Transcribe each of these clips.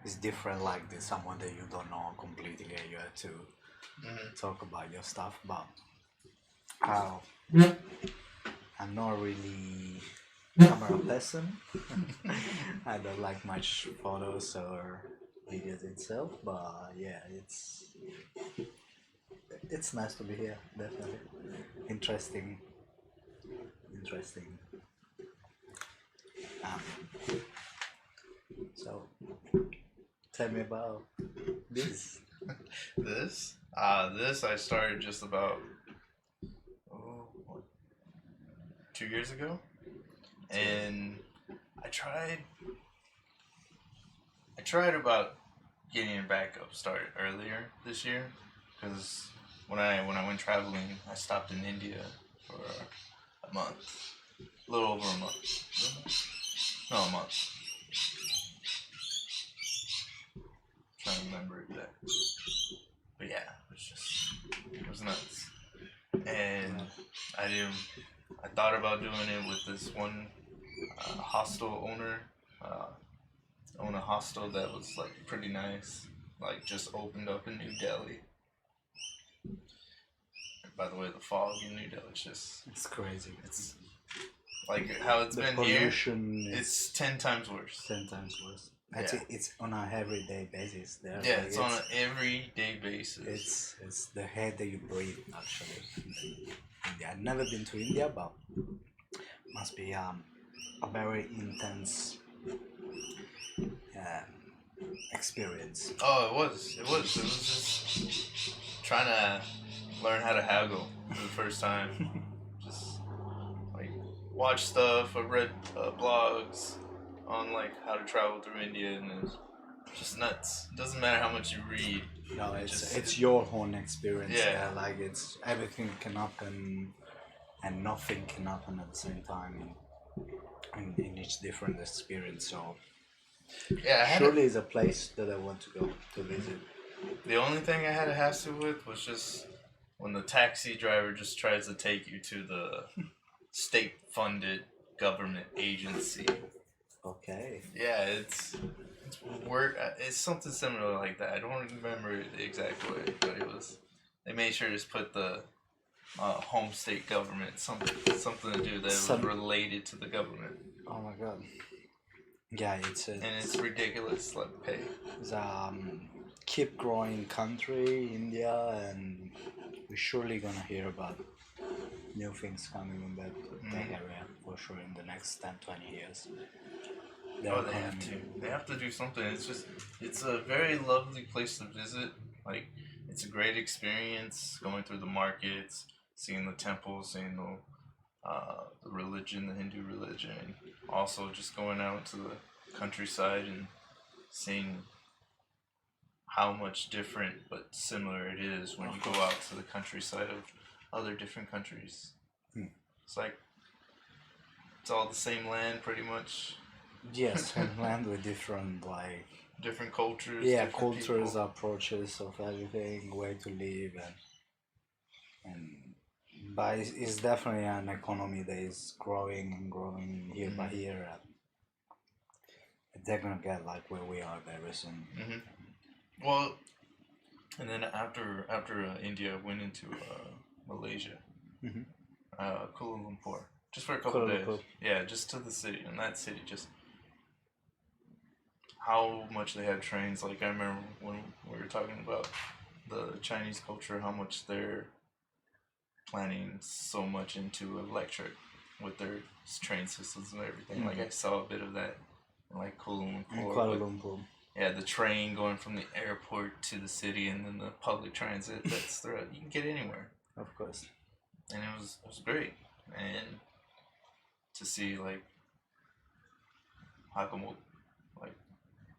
it's different. Like there's someone that you don't know completely, and you have to talk about your stuff. But uh, I'm not really camera person. I don't like much photos or videos itself, but yeah, it's nice to be here. Definitely interesting, interesting. Um, so tell me about this. This I started just about what, 2 years ago, and I tried. I tried about getting it back up started earlier this year because when I went traveling, I stopped in India for a month, a little over a month. No, a month. I'm trying to remember exactly, but yeah, it was nuts, and I didn't. I thought about doing it with this one hostel owner. Uh, Own a hostel that was like pretty nice. Like just opened up in New Delhi. By the way, the fog in New Delhi is just It's crazy. it's like how it's The been here. pollution is It's 10 times worse. 10 times worse. Yeah. It's on a everyday basis. There, Yeah, like, it's on an everyday basis. it's the air that you breathe actually. India. I've never been to India, but must be a very intense experience. Oh, it was. It was. It was just trying to learn how to haggle for the first time. Just like watch stuff. I read blogs on like how to travel through India, and it's just nuts. It doesn't matter how much you read. No, it's your own experience. Yeah. Like it's everything can happen, and nothing can happen at the same time in each different experience. So Yeah, surely it's a place that I want to go to visit. the only thing I had a hassle with was just when the taxi driver just tries to take you to the state-funded government agency. Okay. Yeah, it's work. It's something similar like that. I don't remember it the exact way, but it was. They made sure to just put the home state government something to do that was related to the government. Oh my god. Yeah, and it's ridiculous like pay. It's keep growing country, India, and we're surely gonna hear about new things coming in that area for sure in the next 10-20 years. They have to. They have to do something. It's a very lovely place to visit. Like, it's a great experience going through the markets, seeing the temples, seeing the religion, the Hindu religion. Also, just going out to the countryside and seeing how much different but similar it is when you go out to the countryside of other different countries. It's like it's all the same land, pretty much. Yes, and land with different different cultures. Yeah, different cultures, people. approaches of everything, way to live, and but it's definitely an economy that is growing and growing year by year. And they're gonna get like where we are very soon. Well, and then after India, I went into Malaysia, Kuala Lumpur, just for a couple days. Yeah, just to the city, and that city just how much they have trains. Like I remember when we were talking about the Chinese culture, how much they're planning so much into electric with their train systems and everything. Like I saw a bit of that in like Kuala Lumpur. Yeah, the train going from the airport to the city, and then the public transit that's throughout. You can get anywhere. Of course. And it was great, and to see like how come like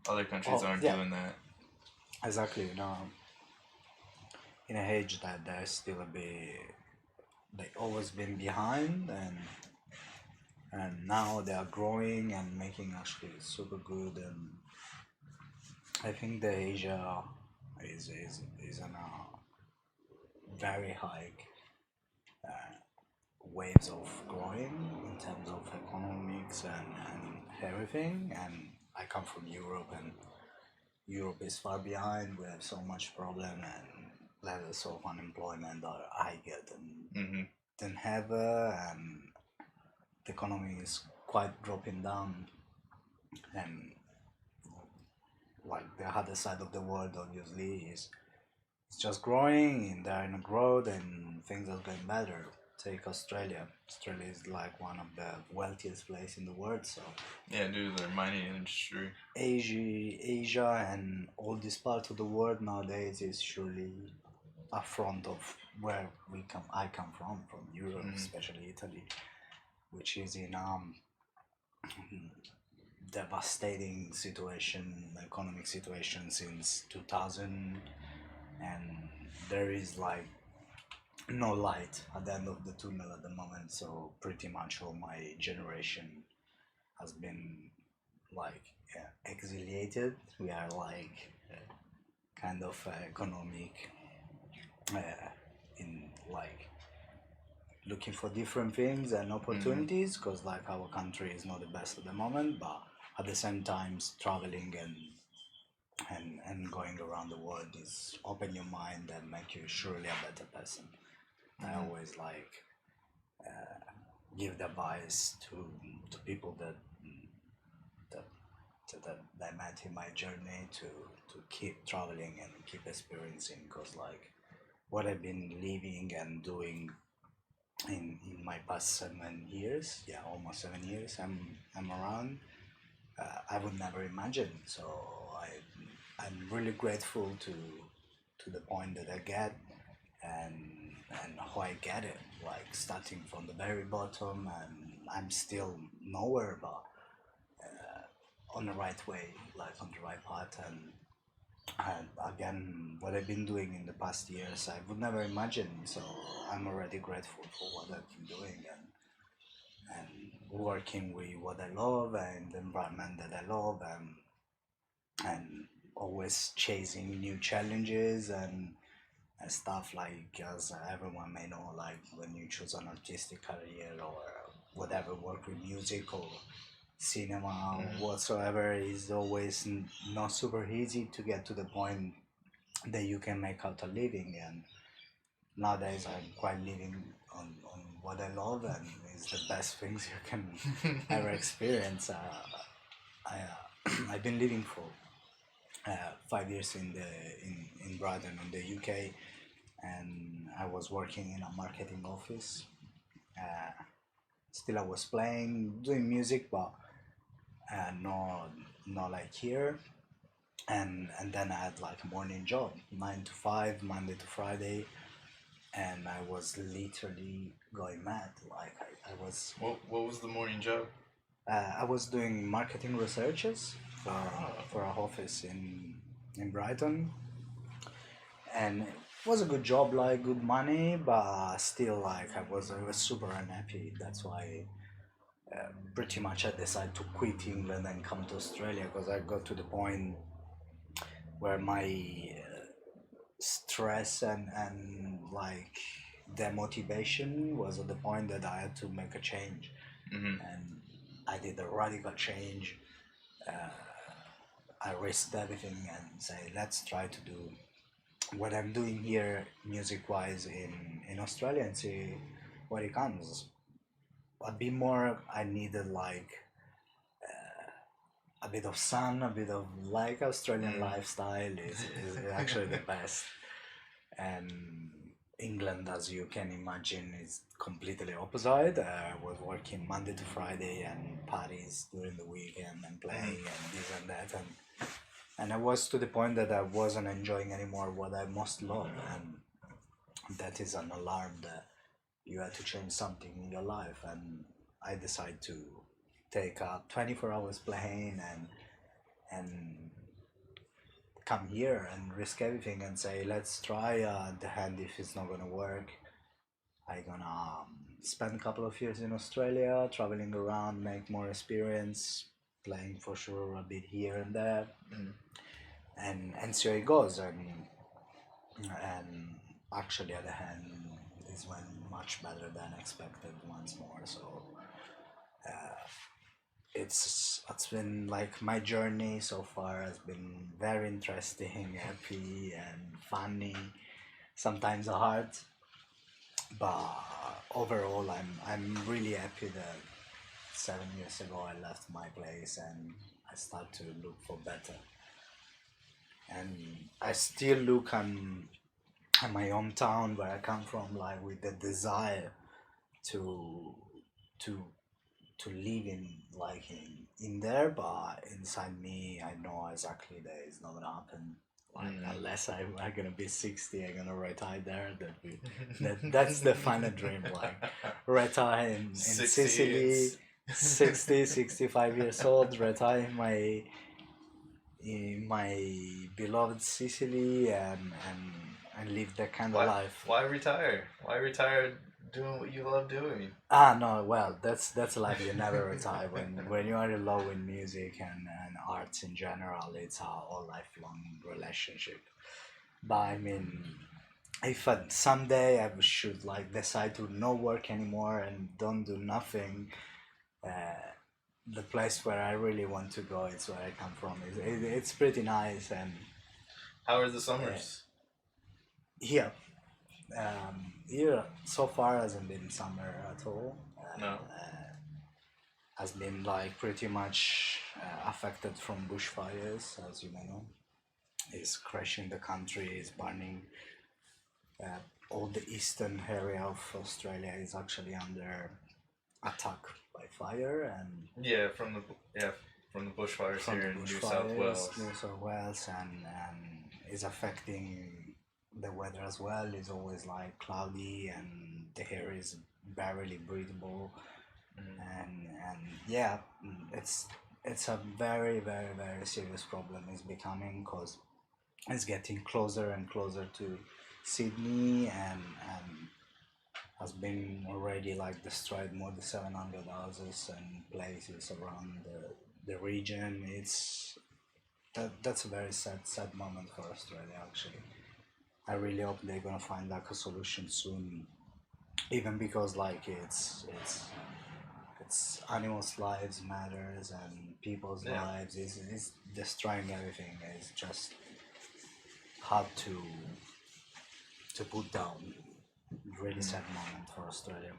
other countries aren't doing that. Exactly. In a age that they're still a bit, they always been behind, and now they are growing and making actually super good, and I think the Asia is on a very high waves of growing in terms of economics and everything. And I come from Europe, and Europe is far behind. We have so much problem and levels of unemployment are higher than ever, and the economy is quite dropping down. And like the other side of the world, obviously, is it's just growing, and they're in a growth, and things are getting better. Take Australia. Australia is like one of the wealthiest place in the world. So yeah, due to their mining industry. Asia, and all this part of the world nowadays is surely a front of where I come from Europe, especially Italy, which is in devastating situation, economic situation since 2000, and there is like no light at the end of the tunnel at the moment. So pretty much all my generation has been like exiliated. We are like kind of economic in like looking for different things and opportunities, because like our country is not the best at the moment, but at the same time traveling and going around the world is open your mind and make you surely a better person. I always like give the advice to people that that I met in my journey to keep traveling and keep experiencing, because like what I've been living and doing in my past 7 years, yeah, almost 7 years, I'm around. I would never imagine. So I'm really grateful to the point that I get, and how I get it. Like starting from the very bottom, and I'm still nowhere, but on the right way, like on the right path. And again, what I've been doing in the past years, I would never imagine. So I'm already grateful for what I've been doing, and working with what I love and the environment that I love, and always chasing new challenges and stuff, like as everyone may know, like when you choose an artistic career or whatever, work with music or cinema or whatsoever, is always not super easy to get to the point that you can make out a living. And nowadays I'm quite living on what I love, and it's the best things you can ever experience. I've been living for 5 years in Brighton in the UK, and I was working in a marketing office. Still I was playing, doing music, but not like here. And then I had like a morning job, 9 to 5, Monday to Friday, and I was literally going mad. Like I was. What was the morning job? I was doing marketing researches for a office in Brighton, and it was a good job, like good money, but still like I was super unhappy. That's why pretty much I decided to quit England and come to Australia, because I got to the point where my stress and like the motivation was at the point that I had to make a change, and I did a radical change. I risked everything and say, let's try to do what I'm doing here music wise in Australia and see what it comes. A bit more, I needed like a bit of sun, a bit of like Australian lifestyle is actually the best. And England, as you can imagine, is completely opposite. I was working Monday to Friday and parties during the weekend and playing and this and that, and I was to the point that I wasn't enjoying anymore what I most love, and that is an alarm that you had to change something in your life. And I decided to take 24 hours playing and come here and risk everything and say, let's try the hand. If it's not gonna work, I gonna spend a couple of years in Australia, traveling around, make more experience, playing for sure a bit here and there, and see how it goes. And actually at the hand is went much better than expected once more. So it's been like my journey so far has been very interesting, happy, and funny. Sometimes hard, but overall, I'm really happy that 7 years ago I left my place and I start to look for better. And I still look at my hometown where I come from, like with the desire to to to live in like in there, but inside me I know exactly that it's not gonna happen. Like unless I'm gonna be 60, I'm gonna retire there. That's the final dream. Like retire in 60 Sicily, 60, 65 years old, retire in my beloved Sicily, and live that kind of life. Why retire? Why retire doing what you love doing? Ah, no, well, that's like you never retire when you are in love with music and arts in general. It's a whole lifelong relationship. But I mean, if someday I should like decide to not work anymore and don't do nothing, uh, the place where I really want to go is where I come from. It's pretty nice, and How are the summers? here, here so far hasn't been summer at all. No. Has been like pretty much affected from bushfires, as you may know. It's crashing the country, it's burning. All the eastern area of Australia is actually under attack by fire, and Yeah, from the bushfires from here the in New South Wales. New South Wales, and is affecting the weather as well. It's always like cloudy, and the air is barely breathable. And yeah, it's a very very serious problem. It's becoming, because it's getting closer and closer to Sydney, and has been already like destroyed more than 700 houses and places around the region. That's a very sad moment for Australia actually. I really hope they're gonna find like a solution soon, even because like it's animals' lives matters and people's lives is destroying everything. It's just hard to put down. Really sad moment for Australia.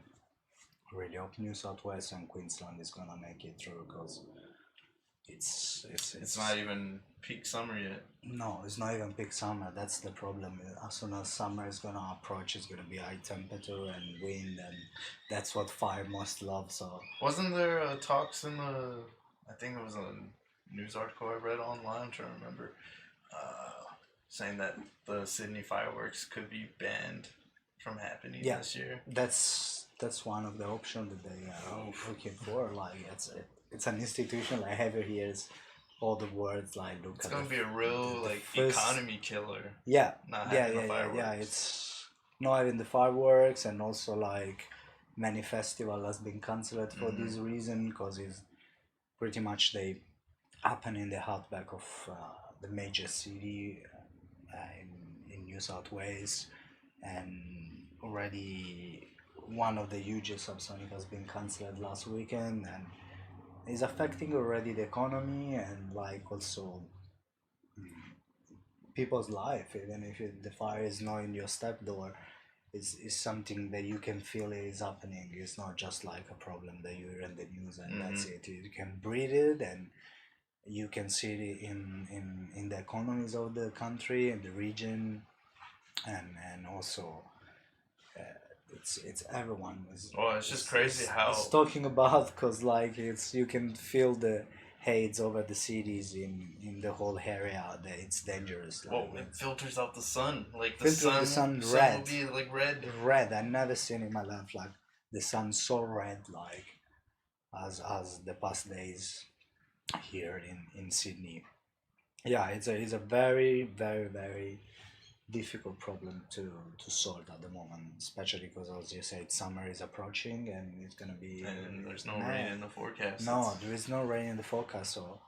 Really hope New South Wales and Queensland is gonna make it through, because It's not even peak summer yet. no, it's not even peak summer. That's the problem. As soon as summer is gonna approach, it's gonna be high temperature and wind, and that's what fire must love. So Wasn't there talks in the? I think it was a news article I read online. I'm trying to remember, saying that the Sydney fireworks could be banned from happening this year. That's one of the options that they are looking for. Like it's an institution. Like ever hears all the words like look. It's gonna be a real first, economy killer. Yeah, not having the fireworks. yeah. It's not having the fireworks, and also like many festival has been cancelled for this reason, because it's pretty much they happen in the outback of the major city in New South Wales, and already one of the hugest subsonic has been cancelled last weekend, and is affecting already the economy and like also people's life. Even if the fire is not in your step door, is something that you can feel is happening. It's not just like a problem that you hear in the news and that's it. You can breathe it, and you can see it in the economies of the country and the region, and also it's everyone is. Well, it's just crazy how it's talking about, because like you can feel the haze over the cities in the whole area that it's dangerous. Like, well, it filters out the sun. Like the filters sun, the sun red. will be like red. Red. I never seen in my life like the sun so red like as the past days here in Sydney. Yeah, it's a very very difficult problem to solve at the moment, especially because, as you said, summer is approaching and it's gonna be. And there's no rain in the forecast. No, there is no rain in the forecast, so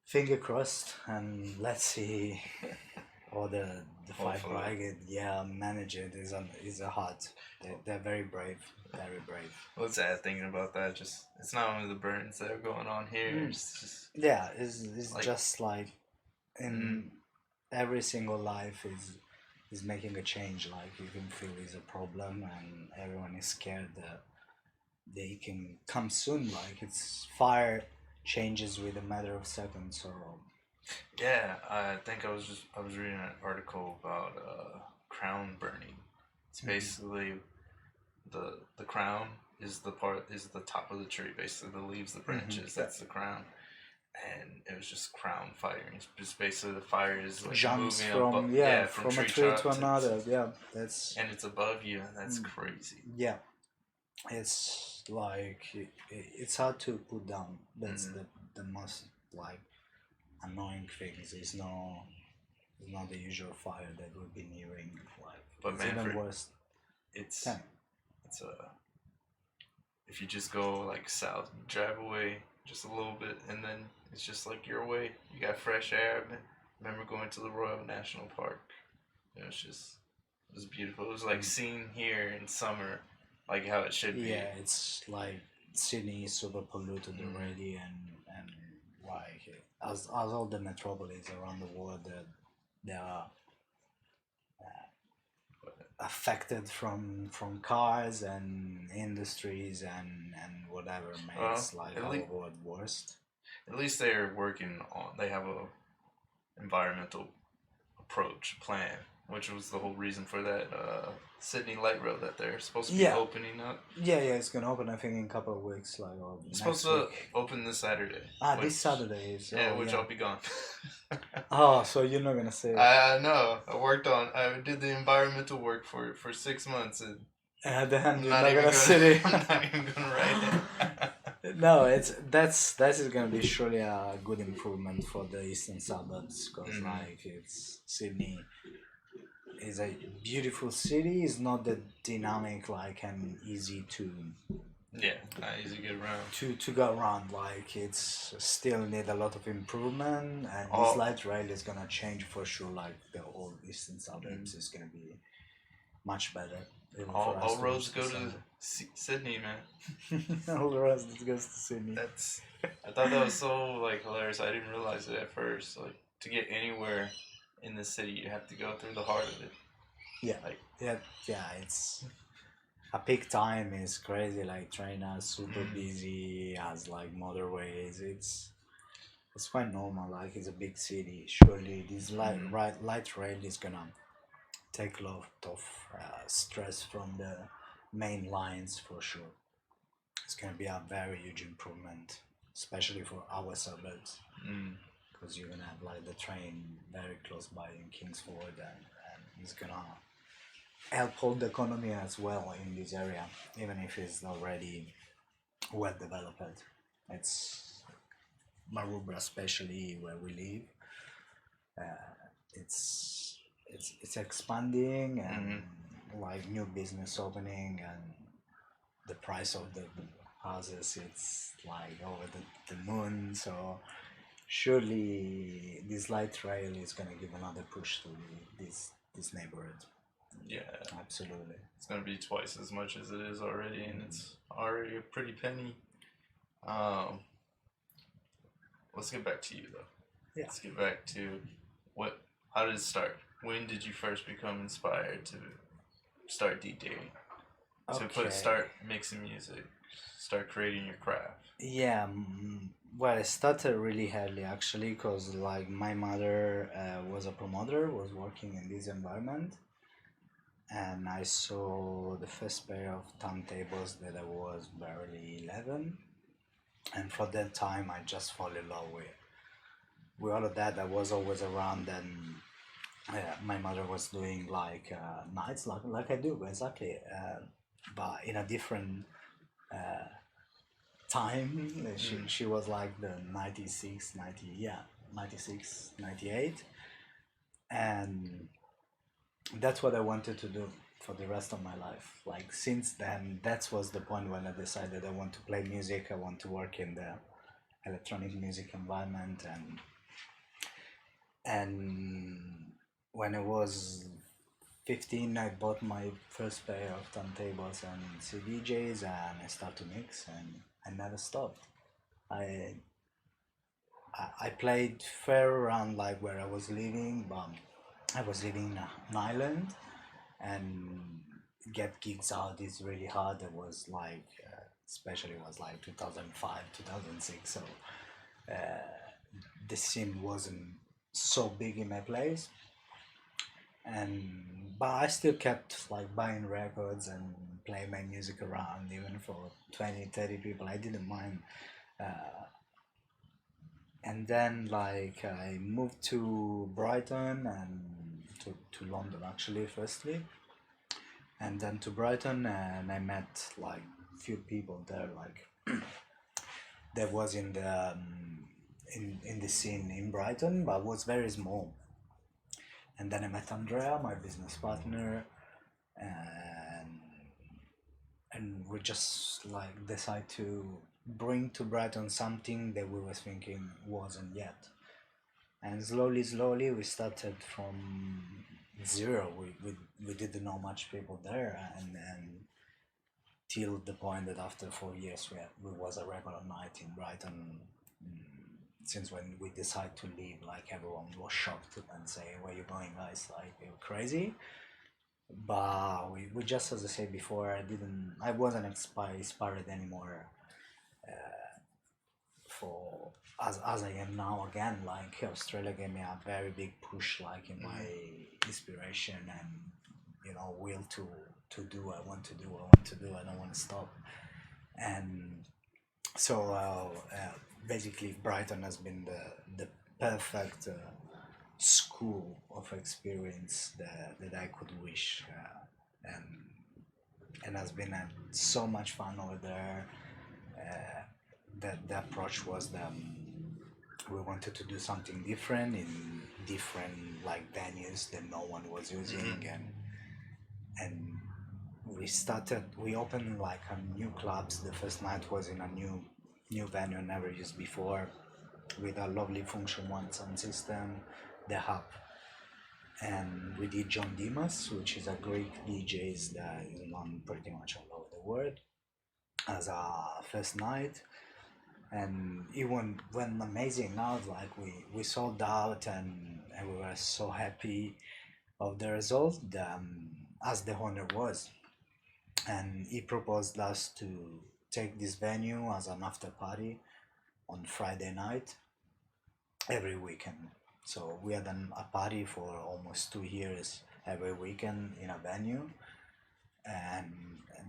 finger crossed, and let's see or the fight brigade, manage it is a hard. They're very brave, very brave. What's sad thinking about that? Just it's not only the burns that are going on here. It's just it's like, just like in every single life is making a change. Like you can feel is a problem, and everyone is scared that they can come soon. Like it's fire changes with a matter of seconds. So yeah, I think I was reading an article about crown burning. It's basically the crown is the top of the tree, basically the leaves, the branches. That's the crown, and it was just crown firing. It's just basically the fire is like jumps moving from a tree to another. That's and it's above you, and that's crazy. Yeah, it's like it's hard to put down. That's the most like annoying things. It's not the usual fire that we've been hearing. Like, but it's Manfred, even worse. It's if you just go like south, drive away just a little bit, and then it's just like your way. You got fresh air. I remember going to the Royal National Park. It was beautiful. It was like seeing here in summer, like how it should be. Yeah, it's like Sydney is super polluted already, and like as all the metropolis around the world they are affected from cars and industries and whatever makes like our world worst. At least they're working on. They have a environmental approach plan, which was the whole reason for that Sydney light rail that they're supposed to be opening up. Yeah, it's gonna open I think in a couple of weeks, like it's supposed to open this Saturday. This Saturday is which I'll be gone. Oh, so you're not gonna say it. I know. I did the environmental work for 6 months and then you're not gonna sit it. I'm not even gonna write it. No, that is gonna be surely a good improvement for the eastern suburbs because like it's Sydney is a beautiful city. It's not that dynamic like and easy to not easy to get around. To go around, like it's still need a lot of improvement, and this light rail is gonna change for sure. Like the whole eastern suburbs is gonna be much better. All roads go to Sydney, man. All roads goes to Sydney. I thought that was so like hilarious. I didn't realize it at first. Like to get anywhere in the city, you have to go through the heart of it. It's a peak time is crazy. Like train are super busy, has like motorways. It's quite normal. Like it's a big city. Surely this light rail is gonna take a lot of stress from the main lines for sure. It's gonna be a very huge improvement, especially for our suburbs, because you're gonna have like the train very close by in Kingsford, and it's gonna help hold the economy as well in this area, even if it's already well developed. It's Maroubra, especially where we live. It's expanding and like new business opening, and the price of the houses it's like over the moon. So surely this light rail is gonna give another push to this neighborhood. Yeah, absolutely. It's gonna be twice as much as it is already, and it's already a pretty penny. Let's get back to you though. Yeah. Let's get back to how did it start? When did you first become inspired to start DJing? Start mixing music, start creating your craft. Yeah, well, it started really early actually, because like my mother was a promoter, was working in this environment, and I saw the first pair of turntables that I was barely 11, and for that time I just fall in love with all of that. I was always around, and my mother was doing like nights like I do exactly, but in a different time. She was like the 96, 98, and that's what I wanted to do for the rest of my life. Like since then, that was the point when I decided I want to play music, I want to work in the electronic music environment, and when I was 15, I bought my first pair of turntables and CDJs, and I started to mix, and I never stopped. I I played fair around like where I was living, but I was living in an island, and get gigs out is really hard. It was like, especially it was like 2005, 2006, so the scene wasn't so big in my place, and but I still kept like buying records and playing my music around even for 20, 30 people. I didn't mind. And then like I moved to Brighton and to London actually firstly, and then to Brighton, and I met like few people there like that was in the in the scene in Brighton, but was very small. And then I met Andrea, my business partner, and we just like decide to bring to Brighton something that we were thinking wasn't yet. And slowly we started from zero. We didn't know much people there, and till the point that after 4 years we was a regular night in Brighton. Since when we decided to leave, like everyone was shocked and say, "Where you going, guys? Like you're crazy." But we just, as I said before, I wasn't inspired anymore for as I am now again. Like Australia gave me a very big push, like in my inspiration and will to do. I want to do. I want to do. I don't want to stop. And so basically, Brighton has been the perfect school of experience that I could wish, and has been so much fun over there. That the approach was that we wanted to do something different in different like venues that no one was using, and we opened like a new clubs. The first night was in a new venue never used before, with a lovely function one sound system, the hub. And we did John Dimas, which is a Greek DJs that is known pretty much all over the world, as a first night. And it went amazing out. Like we sold out, and we were so happy of the result, as the owner was. And he proposed us to take this venue as an after party on Friday night every weekend. So we had a party for almost 2 years every weekend in a venue, and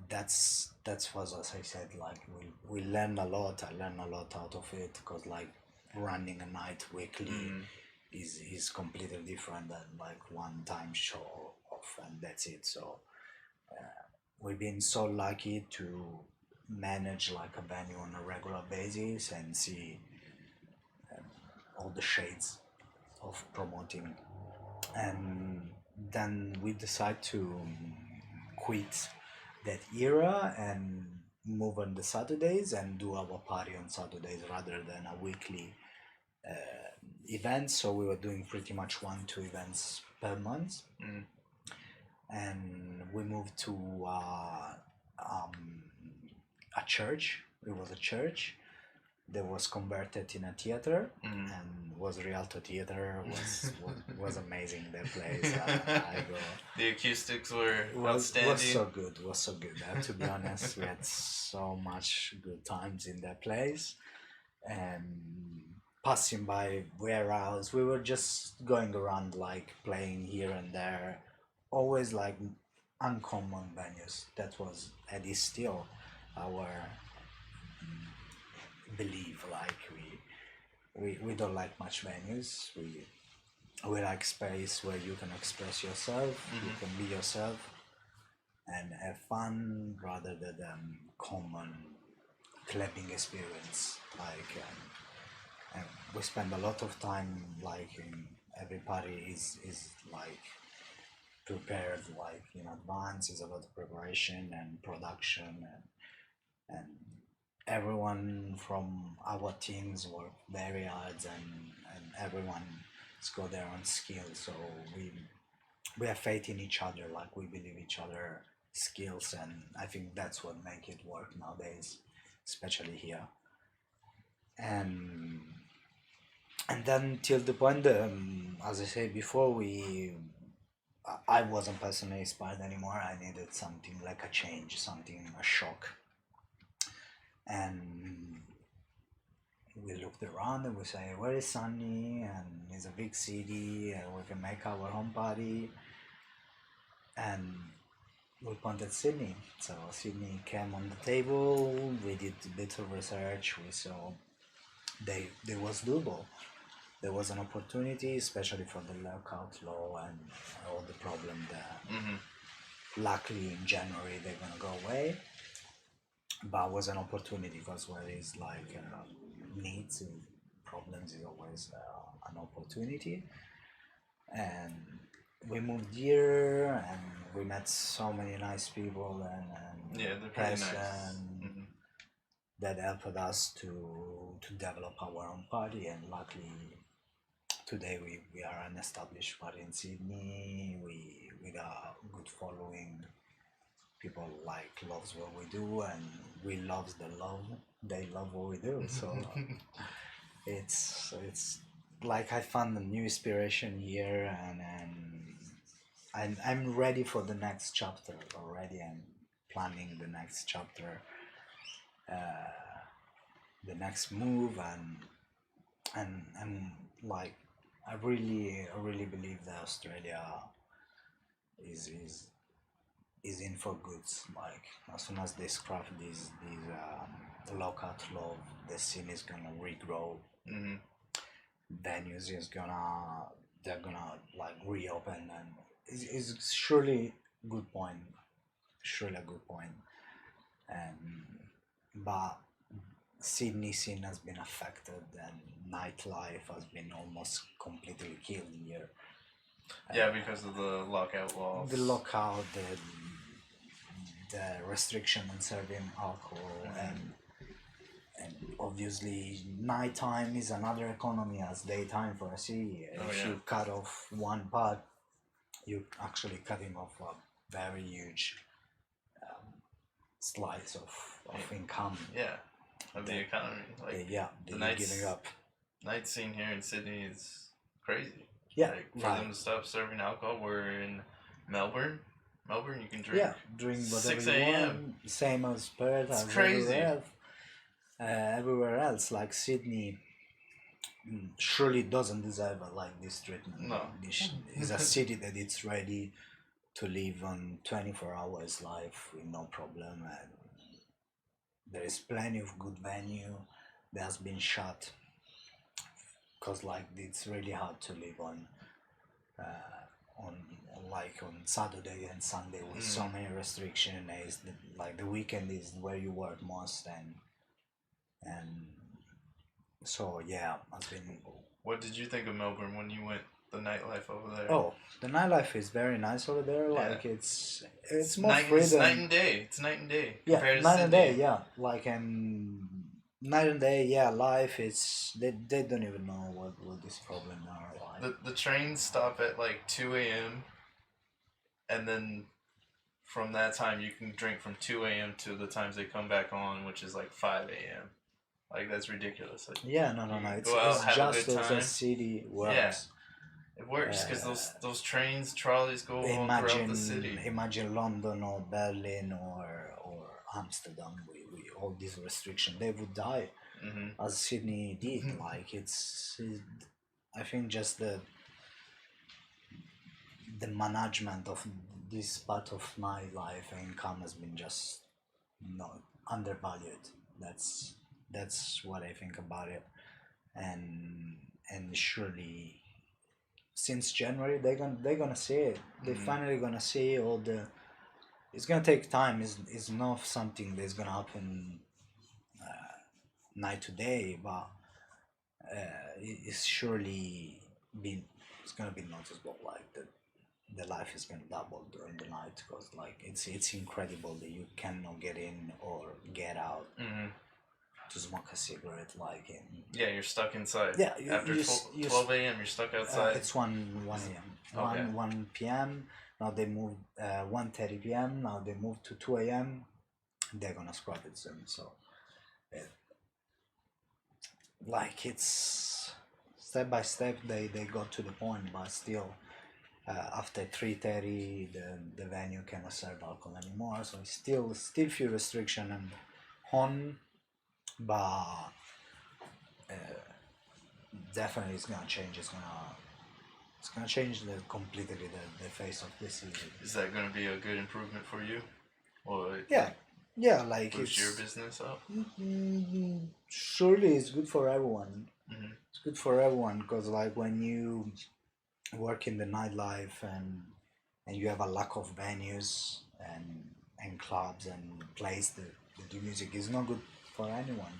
that's was, as I said, like we learned a lot. I learned a lot out of it, because like running a night weekly is completely different than like one time show off and that's it. So we've been so lucky to manage like a venue on a regular basis and see all the shades of promoting. And then we decide to quit that era and move on the Saturdays and do our party on Saturdays rather than a weekly event. So we were doing pretty much 1-2 events per month. And we moved to a church. It was a church that was converted in a theater, and was Rialto Theater. Was amazing, that place. The acoustics were outstanding. Was so good. I have to be honest, we had so much good times in that place. And passing by warehouse, we were just going around like playing here and there, always like uncommon venues. That was, and is still, our belief. Like we don't like much venues. We like space where you can express yourself, you can be yourself and have fun, rather than common clubbing experience. Like and we spend a lot of time, like in every party is like prepared like in advance. Is a lot of preparation and production, and everyone from our teams work very hard, and everyone go there on skill. So we have faith in each other, like we believe each other skills, and I think that's what make it work nowadays, especially here. And then till the point that, as I said before, I wasn't personally inspired anymore. I needed something like a change, something, a shock. And we looked around and we say, where is sunny? And it's a big city and we can make our home party. And we pointed Sydney. So Sydney came on the table. We did a bit of research. We saw they was doable. There was an opportunity, especially for the lockout law and all the problem there. Luckily, in January they're gonna go away, but it was an opportunity because where there's like needs and problems is always an opportunity. And we moved here, and we met so many nice people and yeah, they're pretty nice. That helped us to develop our own party, and luckily today we are an established party in Sydney. We with a good following. People loves what we do, and we loves the love. They love what we do. So it's like I found a new inspiration here, and I'm ready for the next chapter already. I'm planning the next chapter, the next move, and like I really believe that Australia is in for goods. Like as soon as they scrap these lockout law, the scene is gonna regrow. Venues is they're gonna like reopen, and it's surely good point. Surely a good point. But Sydney scene has been affected, and nightlife has been almost completely killed here. Yeah, because of the lockout laws. The lockout, the restriction on serving alcohol, and obviously nighttime is another economy as daytime for a city. If you cut off one part, you're actually cutting off a very huge slice of income. Yeah, of the economy. Like the night giving up. Night scene here in Sydney is crazy. Yeah, like, for them to stop serving alcohol. We're in Melbourne. You can drink. Yeah, drink whatever 6 you want. Same as Perth. It's crazy. Everywhere else, like Sydney, surely doesn't deserve this treatment. No, it's a city that it's ready to live on 24 hours life with no problem, and there is plenty of good venue that has been shut because it's really hard to live on Saturday and Sunday with so many restrictions. The weekend is where you work most, and so yeah, has been. What did you think of Melbourne when you went? The nightlife over there. Oh, the nightlife is very nice over there. Yeah. It's more freedom. It's night and day. It's night and day. Yeah, night and day. Yeah, night and day. Yeah, life is. They don't even know what this problem are like. The trains stop at 2 a.m. and then from that time you can drink from 2 a.m. to the times they come back on, which is 5 a.m. That's ridiculous. No. It's just as a city works. Yeah. It works because those trains, trolleys go all throughout the city. Imagine London or Berlin or Amsterdam with all these restrictions. They would die, as Sydney did. I think just the management of this part of my life and income has been just not undervalued. That's what I think about it, and surely. Since January, they're gonna see it. They're finally gonna see all the. It's gonna take time. It's not something that's gonna happen night to day, but it's surely been. It's gonna be noticeable. The life is gonna double during the night because it's incredible that you cannot get in or get out. to smoke a cigarette like in. Yeah, you're stuck inside. Yeah, After 12 a.m., you're stuck outside. It's 1 a.m. Okay. 1 p.m. Now they moved 1:30 p.m. Now they moved to 2 a.m. They're gonna scrap it soon. So, like it's step by step they got to the point, but still. After 3:30, the venue cannot serve alcohol anymore. So it's still few restriction and on, but definitely it's gonna change. It's gonna change completely the face of the city. Is that gonna be a good improvement for you? Or yeah, like boost your business up? Surely it's good for everyone. Mm-hmm. It's good for everyone because like when you work in the nightlife and you have a lack of venues and clubs and places that do music is not good for anyone.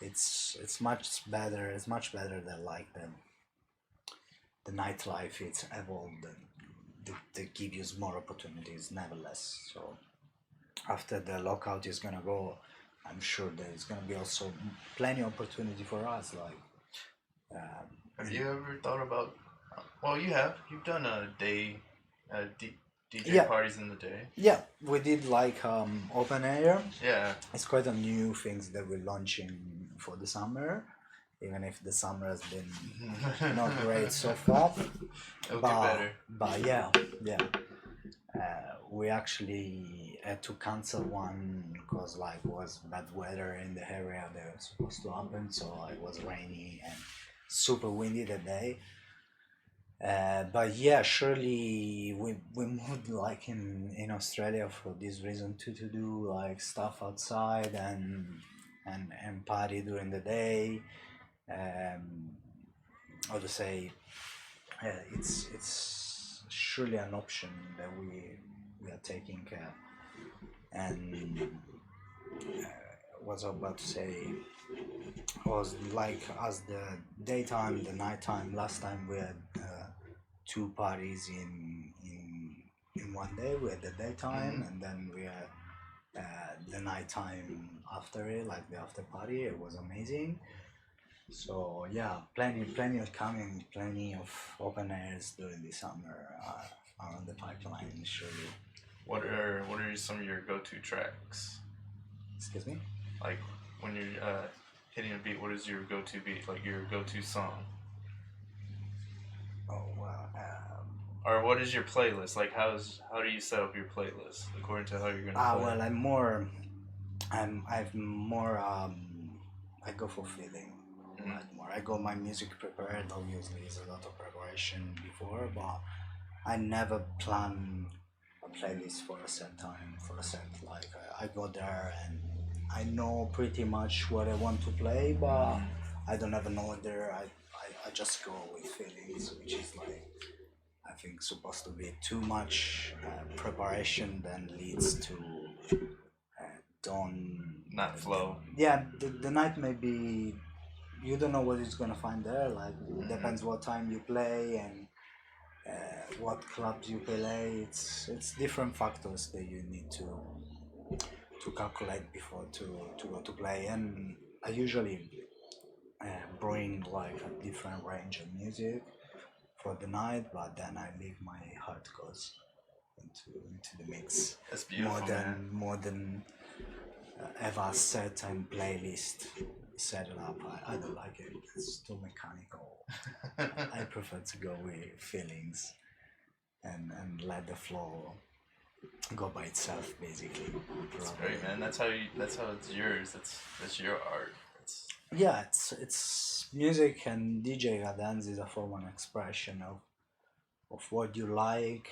It's much better. It's much better than like the nightlife. It's evolved and they give you more opportunities, never less. So after the lockout is gonna go, I'm sure there's gonna be also plenty of opportunity for us. Like, have you ever thought about? Well, you have. You've done a day, DJ Yeah. parties in the day. Yeah, we did like open air. Yeah. It's quite a new things that we're launching for the summer, even if the summer has been not great so far. It'll get better. But yeah. We actually had to cancel one because like was bad weather in the area that was supposed to happen. So it was rainy and super windy that day. But yeah, surely we moved like in Australia for this reason to do like stuff outside and party during the day. How to say, it's surely an option that we are taking care. And what I was about to say was like as the daytime, the nighttime. Last time we had 2 parties in one day. We had the daytime and then we had the nighttime after it, like the after party. It was amazing. So yeah, plenty of coming, plenty of open airs during the summer are on the pipeline. Surely. What are some of your go-to tracks? Excuse me. Like when you're hitting a beat, what is your go-to beat? Like your go-to song? Oh wow. Or what is your playlist? Like how do you set up your playlist according to how you're gonna play? Well, I go for feeling. Like more. I got my music prepared. Obviously, there's a lot of preparation before, but I never plan a playlist for a set time. For a set, like I go there and I know pretty much what I want to play, but I don't ever know what there. I just go with feelings, which is like I think supposed to be too much preparation then leads to don't not flow. Yeah, the night may be you don't know what it's gonna find there. Like depends what time you play and what clubs you play. It's different factors that you need to calculate before to go to play. And I usually bring like a different range of music for the night, but then I leave my heart goes into the mix. That's beautiful, More than have a certain playlist set it up. I don't like it. It's too mechanical. I prefer to go with feelings and let the flow go by itself, basically. That's great, man. That's how it's yours. That's your art. Yeah, it's music and DJ dance is a form of expression of what you like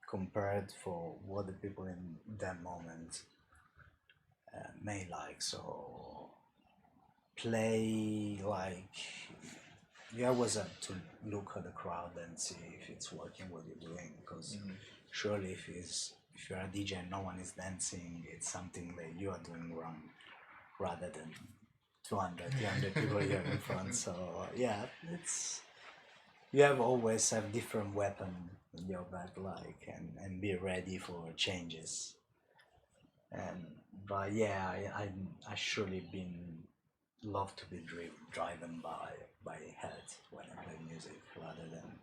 compared for what the people in that moment may like. So play like you always have to look at the crowd and see if it's working what you're doing, because surely if you're a DJ and no one is dancing, it's something that you are doing wrong rather than 200 people here in front. So yeah, it's you always have different weapon in your bag, like and be ready for changes. And but yeah, I surely been love to be driven by head when I play music rather than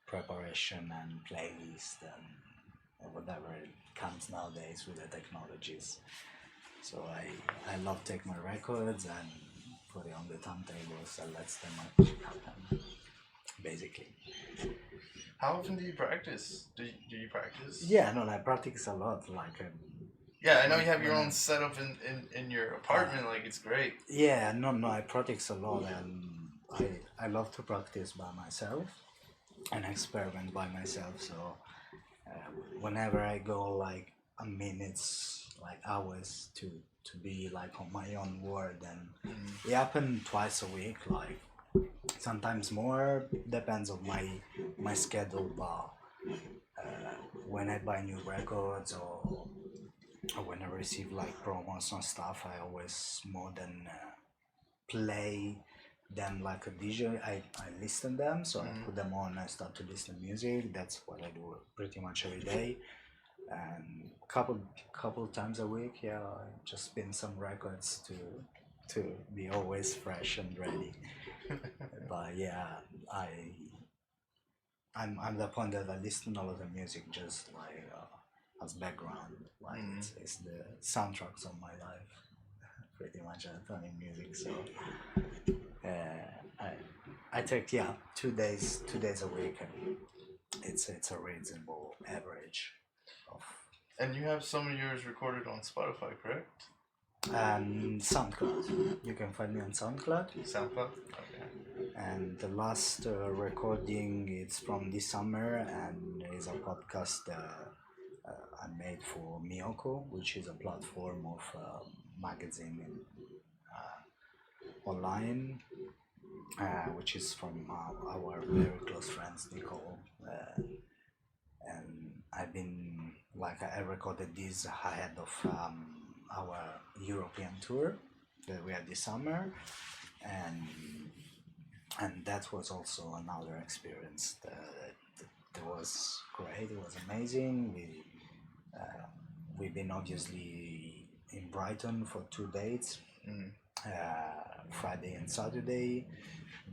preparation and playlist and whatever it comes nowadays with the technologies. So I love take my records and put it on the turntables and let them happen, basically. How often do you practice? Do you practice? Yeah, no, I practice a lot. Like, yeah, I know you have your own setup in your apartment. Like, it's great. Yeah, no, I practice a lot, and I love to practice by myself and experiment by myself. So whenever I go like a minutes, like hours to be like on my own word, and it happen twice a week, like sometimes more, depends on my schedule. But when I buy new records or when I receive like promos and stuff, I always more than play them like a DJ. I listen them, so I put them on. I start to listen to music. That's what I do pretty much every day, and couple times a week. Yeah, I just spin some records to be always fresh and ready. But yeah, I'm the point that I listen to a lot of music just like as background, like it's the soundtracks of my life. Pretty much electronic music. So I take 2 days a week, and it's a reasonable average of. And you have some of yours recorded on Spotify, correct? And SoundCloud. You can find me on SoundCloud. SoundCloud. Okay. And the last recording is from this summer, and is a podcast I made for Miyoko, which is a platform of magazine in, online, which is from our very close friends Nicole, and I've been like I recorded this ahead of our European tour that we had this summer, and that was also another experience that was great. It was amazing. We've been obviously in Brighton for 2 days, Friday and Saturday.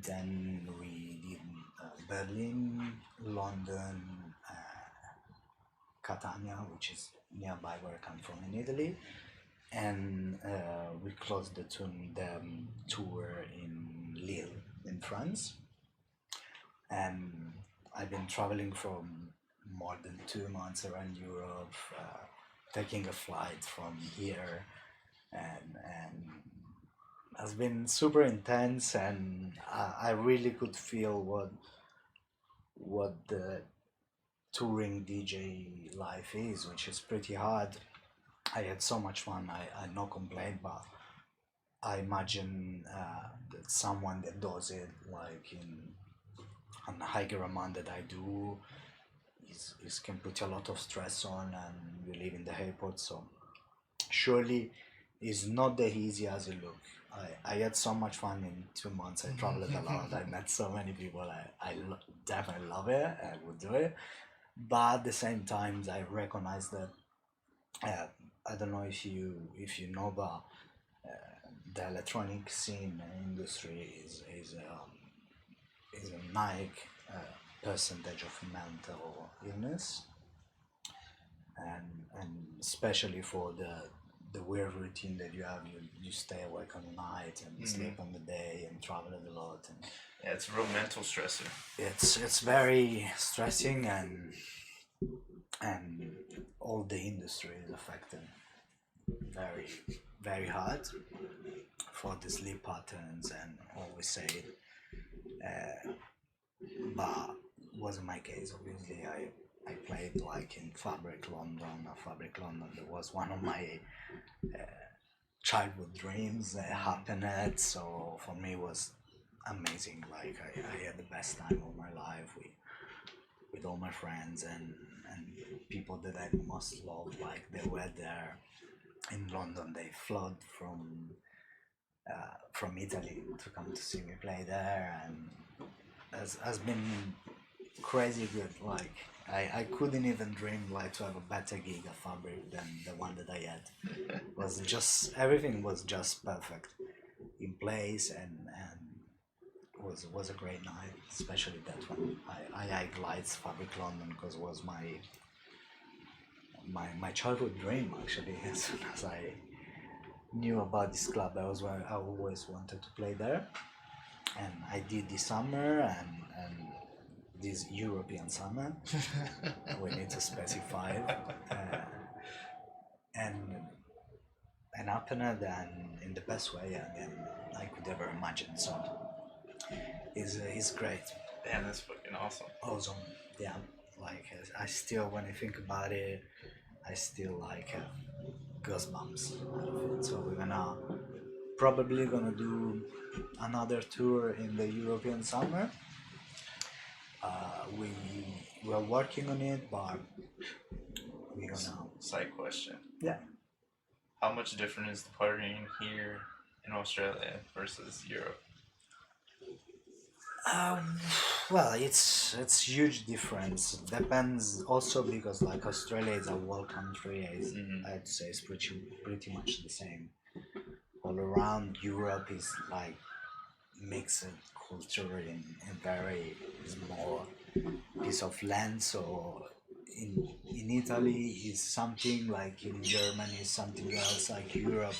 Then we did Berlin, London, Catania, which is nearby where I come from in Italy, and we closed the tour in Lille in France. And I've been traveling for more than 2 months around Europe, taking a flight from here, and has been super intense, and I really could feel what the touring DJ life is, which is pretty hard. I had so much fun. I no complaint, but I imagine that someone that does it like on a higher amount that I do is can put a lot of stress on, and you live in the airport, so surely it's not that easy as it looks. I had so much fun in 2 months. I traveled a lot. I met so many people. I definitely love it. I would do it, but at the same time, I recognize that I don't know if you know, but the electronic scene industry is a high percentage of mental illness, and especially for the weird routine that you have, you stay awake on the night and sleep on the day and travel a lot, and yeah, it's a real mental stressor. It's very stressing, and all the industry is affected very, very hard for the sleep patterns and always say it. But wasn't my case. Obviously, I played like in Fabric London. Fabric London, that was one of my childhood dreams that happened. So for me, it was amazing. Like I had the best time of my life with all my friends and people that I most love. Like they were there in London. They flew from Italy to come to see me play there, and has been crazy good. Like I couldn't even dream like to have a better gig at Fabric than the one that I had. Was just everything was just perfect. in place, and was a great night, especially that one. I idolized Fabric London because it was my childhood dream actually. As soon as I knew about this club, I always wanted to play there, and I did this summer and this European summer. We need to specify it, and happened and in the best way I could ever imagine. So it's great. Damn, that's fucking Awesome. Yeah, like I still, when I think about it, I still like have goosebumps out of it. So we're probably gonna do another tour in the European summer. We're working on it, but we're gonna. Side question. Yeah. How much different is the partying here in Australia versus Europe? Well, it's huge difference. Depends also because like Australia is a world country. I'd say it's pretty much the same. All around Europe is like mixed culture in very small piece of land. So in Italy is something, like in Germany is something else. Like Europe,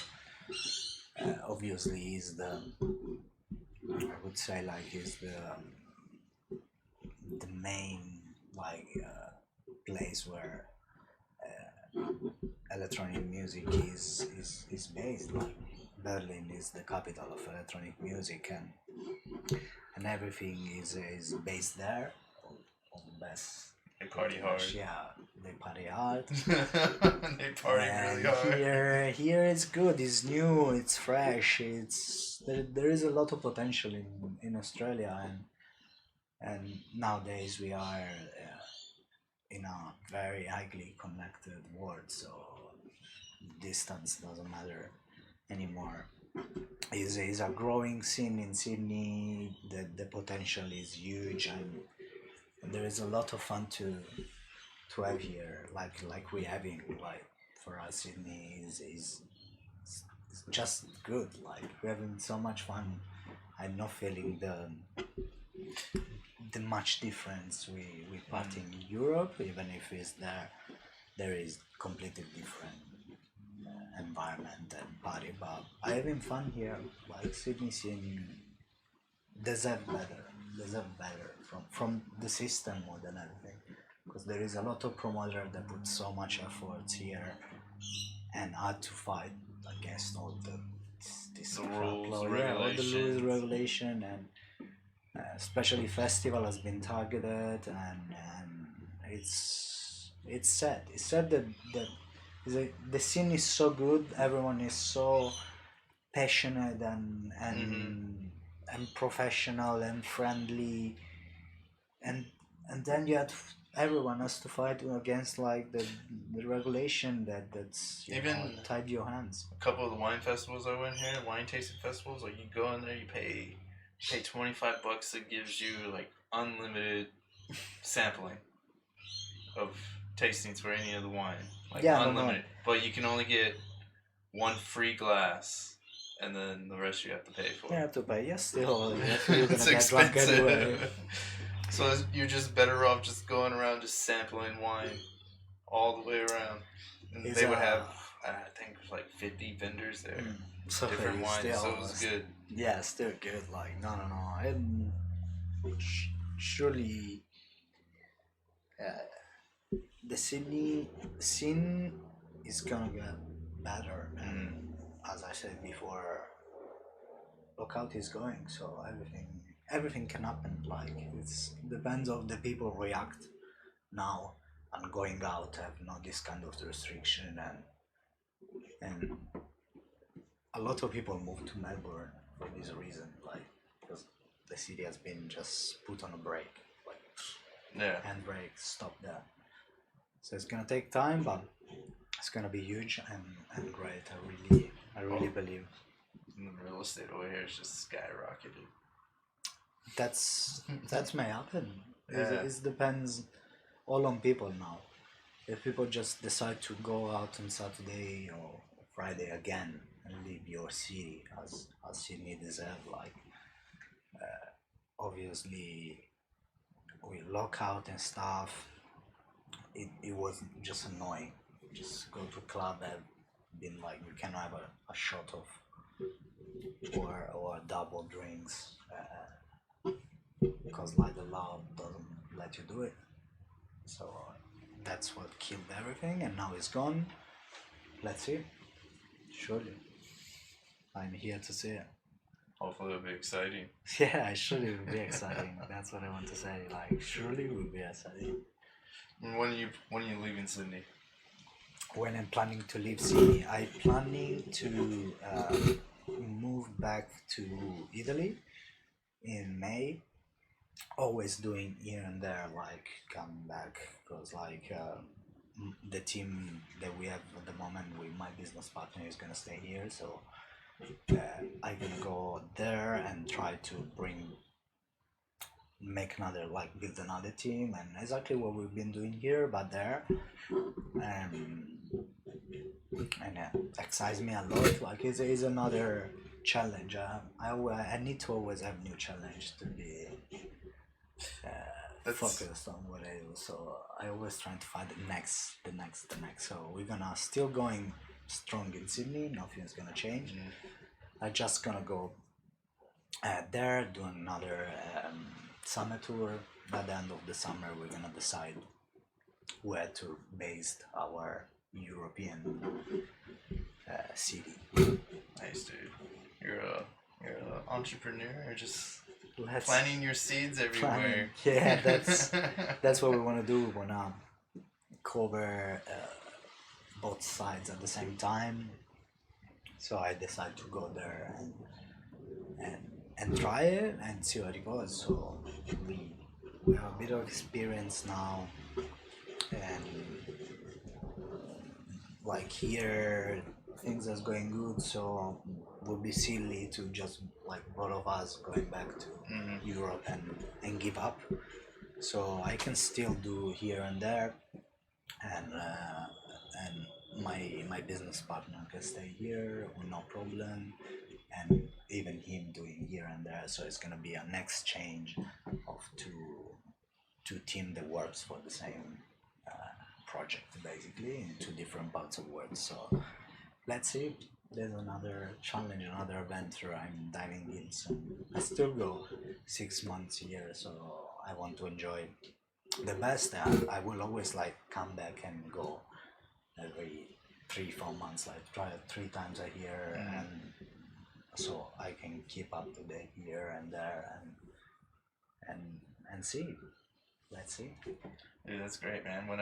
obviously is I would say like is the main like place where electronic music is based. Like Berlin is the capital of electronic music, and everything is based there. All the best. They party hard. Yeah, they party hard. They party really hard. Here it's good. It's new. It's fresh. There is a lot of potential in Australia, and nowadays we are in a very highly connected world. So distance doesn't matter anymore. Is a growing scene in Sydney. The potential is huge, and there is a lot of fun to have here, like we having. Like for us, Sydney is just good. Like we're having so much fun. I'm not feeling the much difference we party in Europe, even if it's there is completely different environment and party. But I having fun here. Like Sydney scene deserve better from the system more than anything, because there is a lot of promoter that put so much effort here and had to fight against all this rules, all the rules, regulation, and especially festival has been targeted, and it's sad. It's sad that the scene is so good. Everyone is so passionate and professional and friendly, and then you have everyone has to fight against like the regulation that's even tied your hands. A couple of the wine festivals I went here, wine tasting festivals, like you go in there, you pay $25, it gives you like unlimited sampling of tastings for any of the wine, like unlimited. But you can only get one free glass, and then the rest you have to pay for. You have to pay. Yes, still you're gonna it's get drunk expensive. anyway. So you're just better off just going around just sampling wine all the way around. And they would have, I think, like 50 vendors there. So different wines, still, so it was good. Yeah, still good. Like no. And surely the Sydney scene is gonna get better, and as I said before, lockout is going, so everything can happen. Like it's depends of the people react now and going out, have not this kind of restriction, and a lot of people move to Melbourne for this reason, like because the city has been just put on a break, like handbrake, stop there. So it's gonna take time, but it's gonna be huge and great. I really believe. And the real estate over here is just skyrocketed. That may happen. It depends all on people now. If people just decide to go out on Saturday or Friday again, and leave your city as Sydney deserve. Like obviously with lockout and stuff, it was just annoying. Just go to a club and been like you can have a shot of or double drinks because like the law doesn't let you do it. So that's what killed everything, and now it's gone. Let's see. Surely, I'm here to see it. Hopefully it'll be exciting. Yeah, surely it will be exciting. That's what I want to say. Like, surely it will be exciting. And when you leaving Sydney? When I'm planning to leave Sydney, I'm planning to move back to Italy in May. Always doing here and there, like come back, because like the team that we have at the moment with my business partner is gonna stay here, so I can go there and try to make another, like build another team, and exactly what we've been doing here but there. And excites me a lot. Like it's another challenge. I need to always have new challenge to be focused on what I do. So I always trying to find the next. So we're gonna still going strong in Sydney. Nothing's gonna change. I just gonna go there, do another summer tour. By the end of the summer, we're gonna decide where to base our European city. Nice, dude. You're a entrepreneur, or just planting your seeds everywhere. Yeah, that's what we want to do. We wanna cover both sides at the same time. So I decided to go there and try it and see what it goes. So we have a bit of experience now, and like here things are going good. So it would be silly to just like both of us going back to Europe and give up. So I can still do here and there, and my business partner can stay here with no problem, and even him doing here and there. So it's gonna be an exchange of two team that works for the same project, basically in two different parts of the world. So let's see. There's another challenge, another adventure I'm diving in. So I still go 6 months here, so I want to enjoy the best. I will always like come back and go every 3-4 months, like try it 3 times a year, and so I can keep up to date here and there and see. Let's see. Dude, that's great, man. When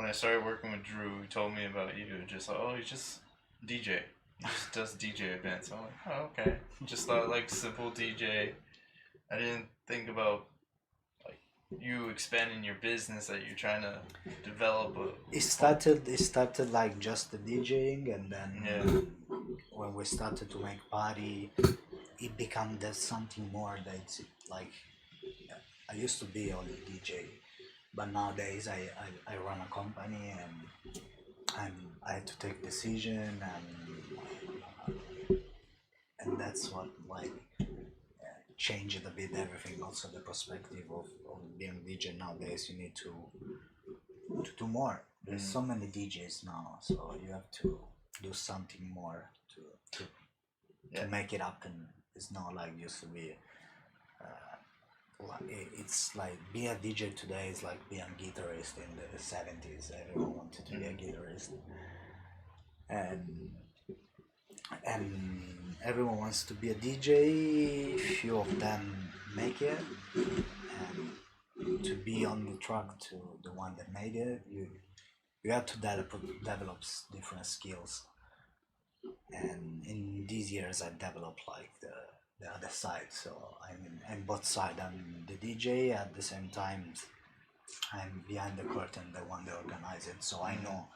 I started working with Drew, he told me about you. Just like, oh, he's just DJ. He just does DJ events. I'm like, oh, okay. Just thought like simple DJ. I didn't think about like you expanding your business, that you're trying to develop a. It started like just the DJing, and then when we started to make party, it became there's something more that's like I used to be only DJ, but nowadays I run a company, and I had to take decision, and that's what like changed a bit everything. Also the perspective of being DJ nowadays, you need to do more. There's so many DJs now, so you have to do something more to make it happen. It's not like used to be. It's like being a DJ today is like being a guitarist in the 70s. Everyone wanted to be a guitarist, and everyone wants to be a DJ. Few of them make it, and to be on the track to the one that made it, you have to develop different skills. And in these years, I developed like the other side. So I'm both sides. I'm the DJ at the same time. I'm behind the curtain, the one that organizes it. So I know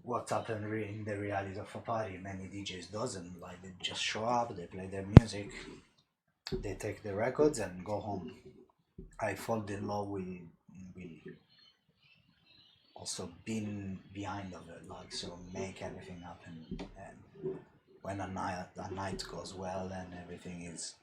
what's happened in the reality of a party. Many DJs doesn't, like they just show up, they play their music, they take the records and go home. I fall in love with also being behind of it, like so make everything happen. And when a night goes well and everything is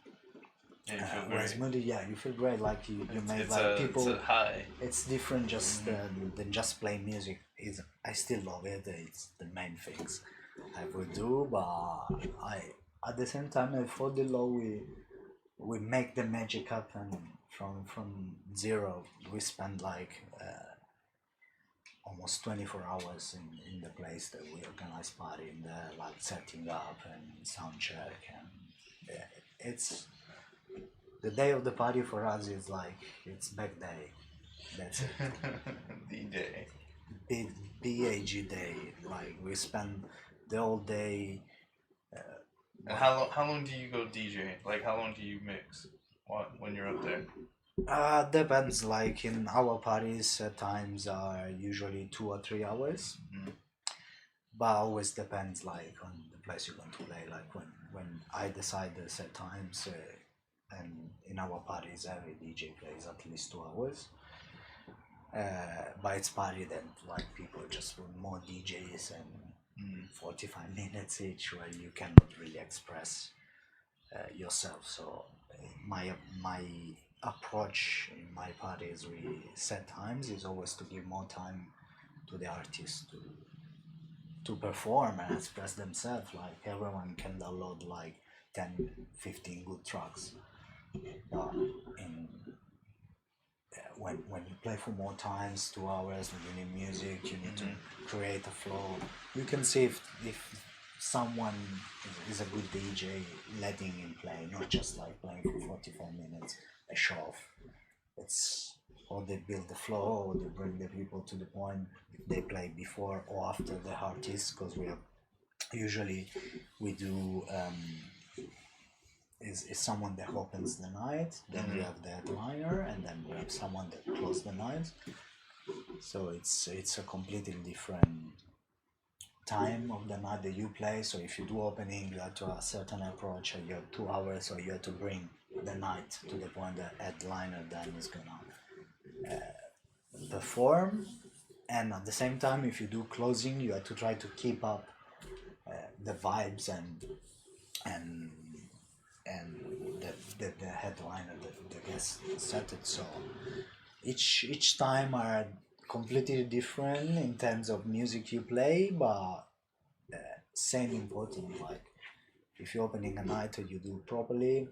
Yeah, you feel when it's great. moody, yeah, you feel great. Like you made It's like a people. high. It's different just than just playing music. Is I still love it. It's the main things I would do, but I at the same time I thought the law we make the magic happen from zero. We spend like almost 24 hours in the place that we organize party in there, like setting up and sound check, and it's the day of the party for us is like it's back day. That's it. DJ. BAG day. Like we spend the whole day. And how long do you go DJ? Like how long do you mix? When you're up there? Depends. Like in our parties, at times are usually 2 or 3 hours, but always depends like on the place you're going to play. Like when I decide the set times, and in our parties every DJ plays at least 2 hours. But it's party then like people just want more DJs and 45 minutes each where you cannot really express yourself. So my approach in my parties we set times is always to give more time to the artists to perform and express themselves. Like everyone can download like 10, 15 good tracks, but in when you play for more times, 2 hours, when you need music, you need to create a flow. You can see if someone is a good DJ, letting him play, not just like playing for 45 minutes, a show off. It's or they build the flow, or they bring the people to the point. If they play before or after the artist, because usually we do. Is someone that opens the night, then we have the headliner, and then we have someone that closes the night. So it's a completely different time of the night that you play. So if you do opening, you have to have a certain approach, or you have 2 hours, or you have to bring the night to the point that headliner then is gonna perform. And at the same time, if you do closing, you have to try to keep up the vibes and the headliner, the guest set it. So each time are completely different in terms of music you play, but same important. Like if you're opening a night or you do properly,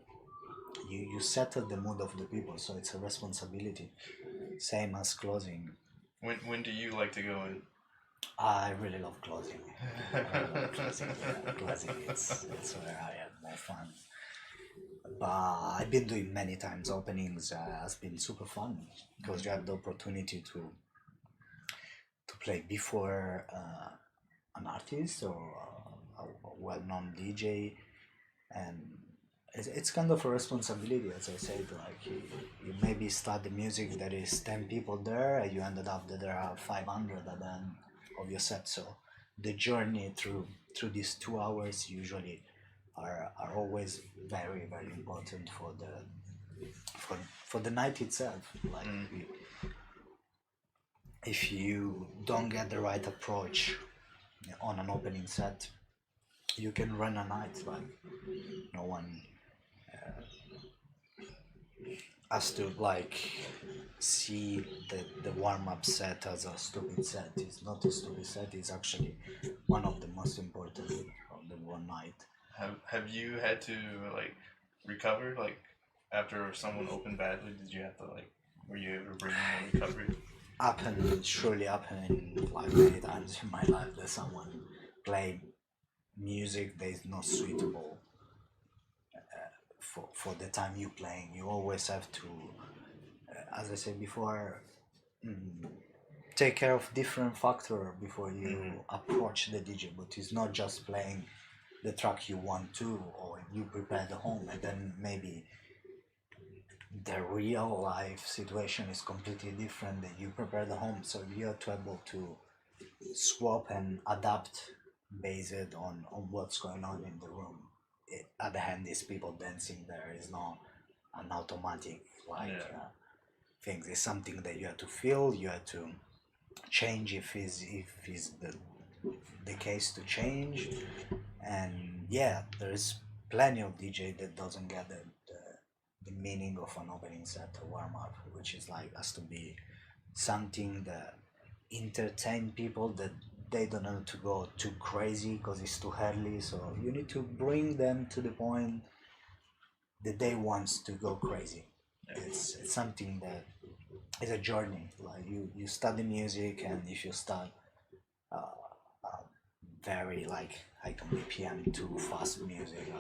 you settle the mood of the people. So it's a responsibility. Same as closing. When do you like to go in? I really love closing. Closing, yeah, closing. It's where I have more fun. But I've been doing many times openings. Has been super fun because you have the opportunity to play before an artist or a well-known DJ, and it's kind of a responsibility, as I said. Like you maybe start the music, there is 10 people there, and you ended up that there are 500 at the end of your set. So the journey through these 2 hours usually are always very very important for the night itself. Like if you don't get the right approach on an opening set, you can run a night like no one has to like see the warm-up set as a stupid set. It's not a stupid set, it's actually one of the most important of the one night. Have you had to like recover like after someone opened badly? Did you have to like were you able to bring in a recovery? Surely happened like many times in my life that someone played music that is not suitable for the time you playing. You always have to, as I said before, take care of different factor before you approach the DJ. But it's not just playing the track you want to, or you prepare the home, and then maybe the real life situation is completely different that you prepare the home. So you have to able to swap and adapt based on what's going on in the room. At the end, is people dancing. There is not an automatic like thing. It's something that you have to feel. You have to change if is the case to change. And yeah, there's plenty of DJ that doesn't get the meaning of an opening set or warm up, which is like has to be something that entertain people, that they don't know to go too crazy because it's too early. So you need to bring them to the point that they want to go crazy. It's something that is a journey. Like you study music, and if you start very like high on BPM too fast music,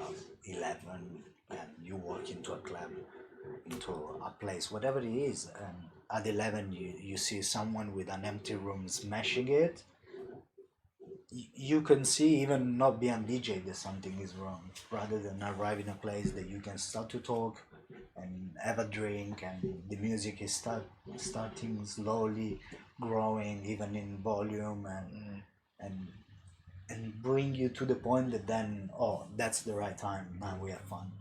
11, and you walk into a club, into a place, whatever it is, and at 11 you see someone with an empty room smashing it. You can see, even not being DJ, that something is wrong, rather than arrive in a place that you can start to talk and have a drink, and the music is starting slowly growing even in volume, and and bring you to the point that then, oh, that's the right time, now we have fun.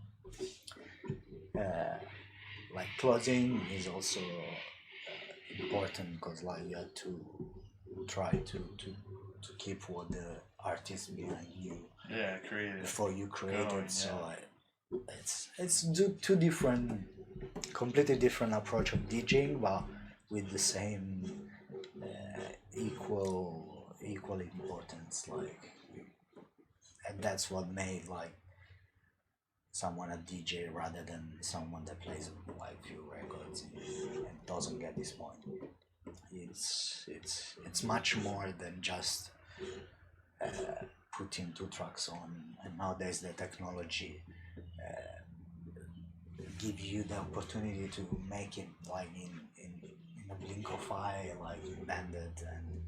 Like closing is also important, because like you have to try to keep what the artist behind you creative before you create going, it. So it's two different, completely different approach of DJing, but with the same equal importance. Like, and that's what made like someone a DJ rather than someone that plays like few records and doesn't get this point. It's much more than just putting two tracks on, and nowadays the technology give you the opportunity to make it like in a blink of eye, like banded and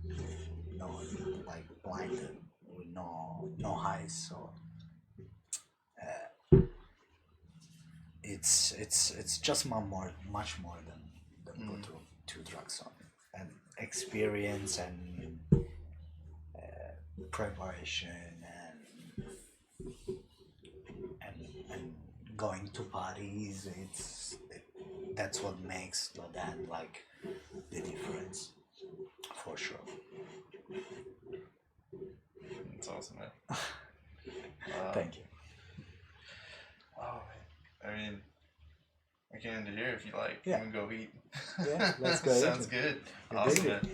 like blinded with no highs. So it's just much more than put two tracks on, and experience and preparation and going to parties. That's what makes that like the difference, for sure. It's awesome, man. Thank you. Wow, I mean, we can end it here if you like. Yeah. We can go eat. Yeah, let's go. Sounds good. You Awesome, dig it. man.